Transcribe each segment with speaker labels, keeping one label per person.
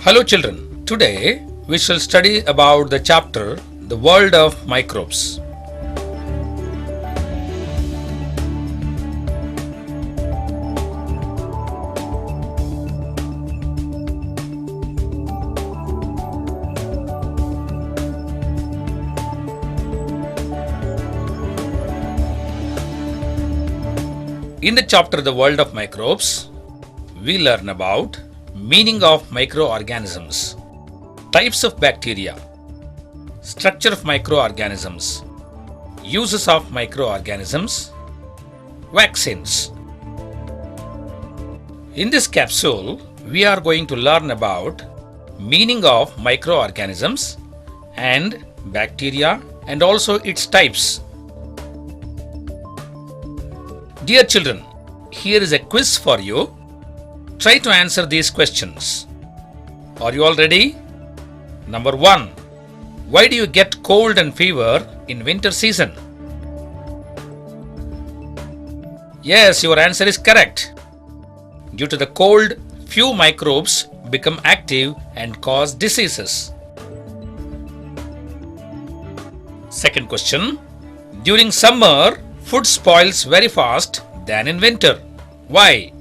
Speaker 1: Hello children, today we shall study about the chapter The World of Microbes. In the chapter The World of Microbes, we learn about meaning of microorganisms, types of bacteria, structure of microorganisms, uses of microorganisms, vaccines. In this capsule, we are going to learn about meaning of microorganisms and bacteria and also its types. Dear children, here is a quiz for you. Try to answer these questions. Are you all ready? Number 1. Why do you get cold and fever in winter season? Yes, your answer is correct. Due to the cold, few microbes become active and cause diseases. Second question. During summer, food spoils very fast than in winter. Why?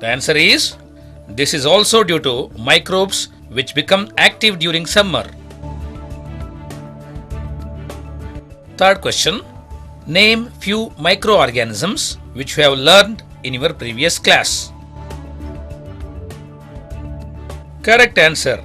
Speaker 1: The answer is, this is also due to microbes which become active during summer. Third question. Name few microorganisms which you have learned in your previous class. Correct answer.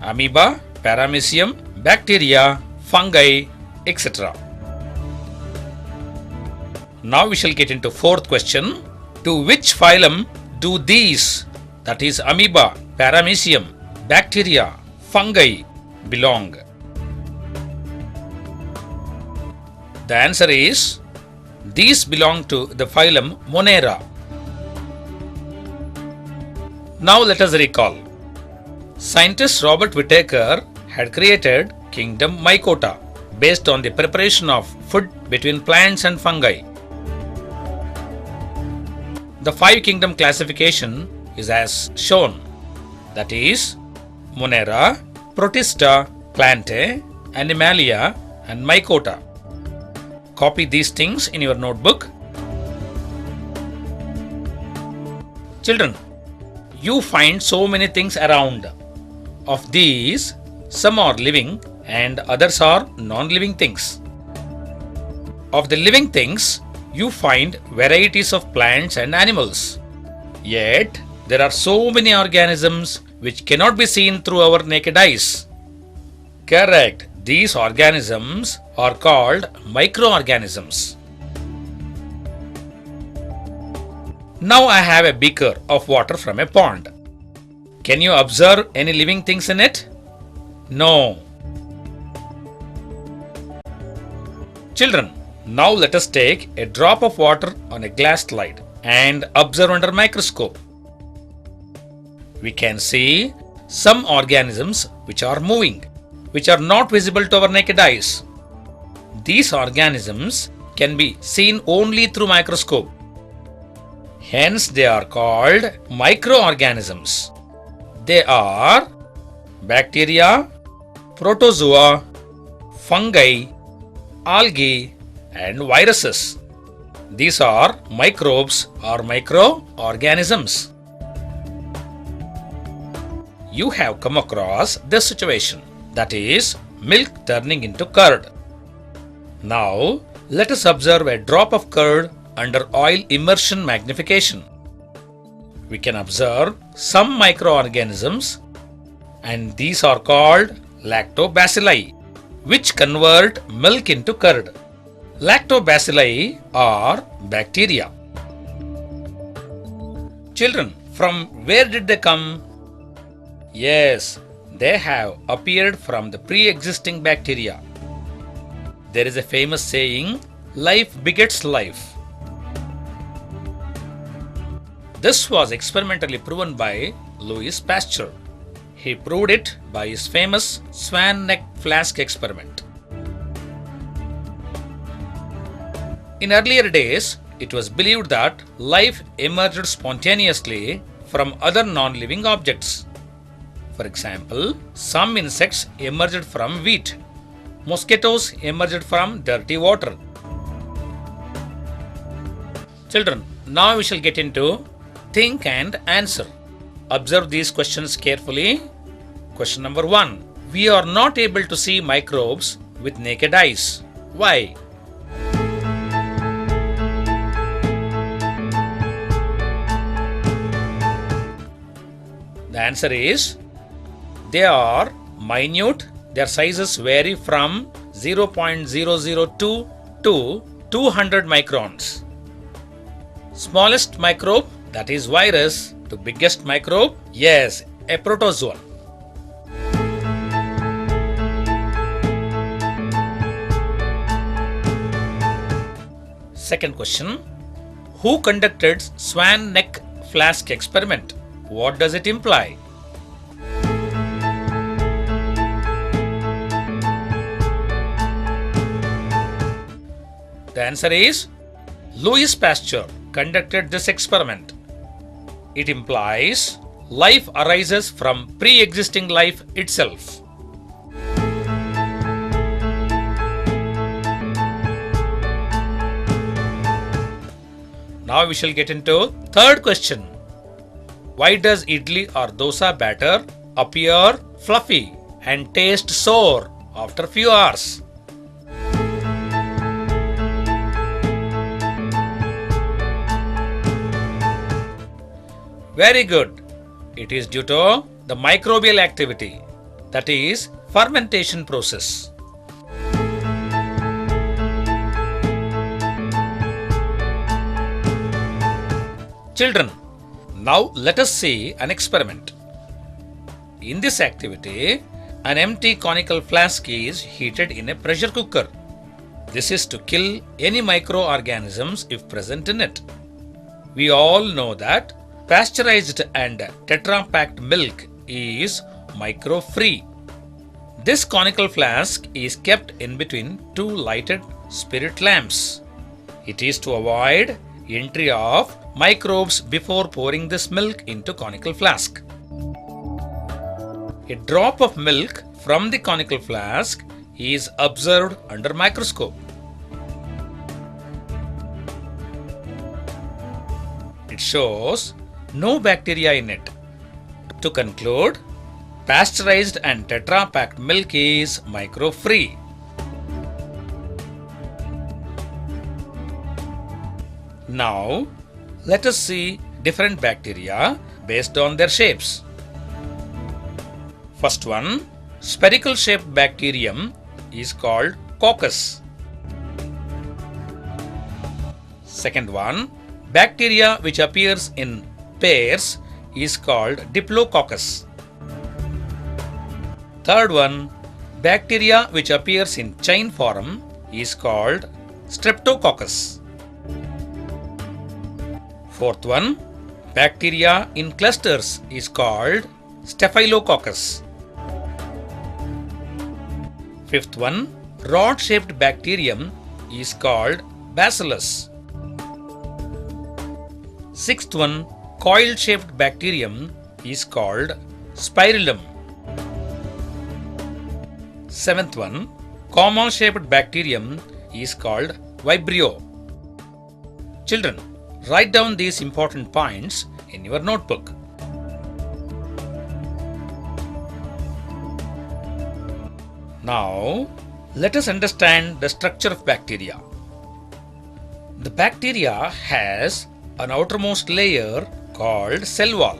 Speaker 1: Amoeba, paramecium, bacteria, fungi, etc. Now we shall get into fourth question. To which phylum do these, that is amoeba, paramecium, bacteria, fungi, belong? The answer is, these belong to the phylum Monera. Now let us recall. Scientist Robert Whittaker had created kingdom Mycota based on the preparation of food between plants and fungi. The 5 kingdom classification is as shown, that is Monera, Protista, Plantae, Animalia and Mycota. Copy these things in your notebook. Children, you find so many things around. Of these, some are living and others are non-living things. Of the living things, you find varieties of plants and animals. Yet, there are so many organisms which cannot be seen through our naked eyes. Correct. These organisms are called microorganisms. Now I have a beaker of water from a pond. Can you observe any living things in it? No. Children, now let us take a drop of water on a glass slide and observe under microscope. We can see some organisms which are moving, which are not visible to our naked eyes. These organisms can be seen only through microscope. Hence they are called microorganisms. They are bacteria, protozoa, fungi, algae, and viruses. These are microbes or microorganisms. You have come across this situation, that is milk turning into curd. Now let us observe a drop of curd under oil immersion magnification. We can observe some microorganisms and these are called lactobacilli, which convert milk into curd. Lactobacilli are bacteria. Children, from where did they come? Yes, they have appeared from the pre-existing bacteria. There is a famous saying, life begets life. This was experimentally proven by Louis Pasteur. He proved it by his famous swan neck flask experiment. In earlier days, it was believed that life emerged spontaneously from other non-living objects. For example, some insects emerged from wheat. Mosquitoes emerged from dirty water. Children, now we shall get into think and answer. Observe these questions carefully. Question number 1. We are not able to see microbes with naked eyes. Why? The answer is they are minute. Their sizes vary from 0.002 to 200 microns. Smallest microbe, that is virus, to biggest microbe, yes, a protozoa. Second question. Who conducted swan neck flask experiment? What does it imply? The answer is Louis Pasteur conducted this experiment. It implies life arises from pre-existing life itself. Now we shall get into third question. Why does idli or dosa batter appear fluffy and taste sour after few hours? Very good. It is due to the microbial activity, that is fermentation process. Children, now let us see an experiment. In this activity, an empty conical flask is heated in a pressure cooker. This is to kill any microorganisms if present in it. We all know that pasteurized and tetra-packed milk is micro-free. This conical flask is kept in between two lighted spirit lamps. It is to avoid entry of microbes before pouring this milk into conical flask. A drop of milk from the conical flask is observed under microscope. It shows no bacteria in it. To conclude, pasteurized and tetra-packed milk is micro-free. Now, let us see different bacteria based on their shapes. First one, spherical shaped bacterium is called coccus. Second one, bacteria which appears in pairs is called diplococcus. Third one, bacteria which appears in chain form is called streptococcus. Fourth one, bacteria in clusters is called staphylococcus. Fifth one, rod-shaped bacterium is called bacillus. Sixth one, coil-shaped bacterium is called spirillum. Seventh one, comma-shaped bacterium is called vibrio. Children, write down these important points in your notebook. Now, let us understand the structure of bacteria. The bacteria has an outermost layer called cell wall.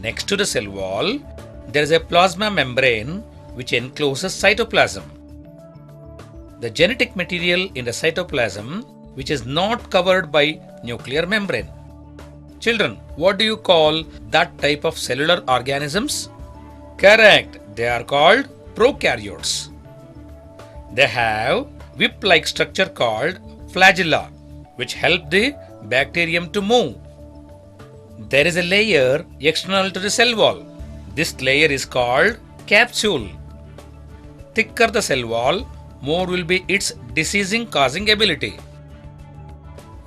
Speaker 1: Next to the cell wall, there is a plasma membrane which encloses cytoplasm. The genetic material in the cytoplasm which is not covered by nuclear membrane. Children, what do you call that type of cellular organisms? Correct, they are called prokaryotes. They have whip-like structure called flagella which help the bacterium to move. There is a layer external to the cell wall. This layer is called capsule. Thicker the cell wall, more will be its diseasing causing ability.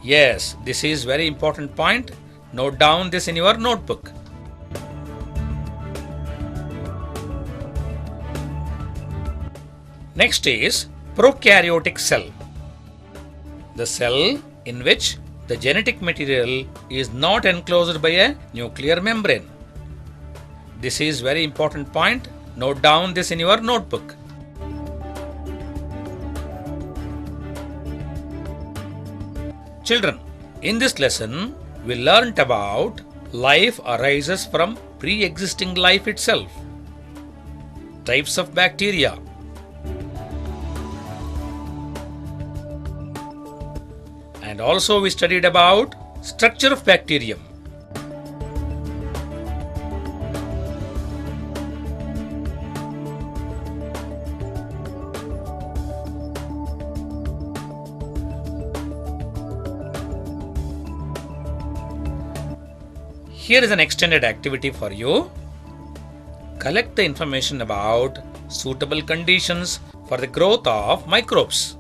Speaker 1: Yes, this is very important point. Note down this in your notebook. Next is prokaryotic cell. The cell in which the genetic material is not enclosed by a nuclear membrane. This is very important point. Note down this in your notebook. Children, in this lesson, we learnt about life arises from pre-existing life itself, types of bacteria, and also we studied about structure of bacterium. Here is an extended activity for you. Collect the information about suitable conditions for the growth of microbes.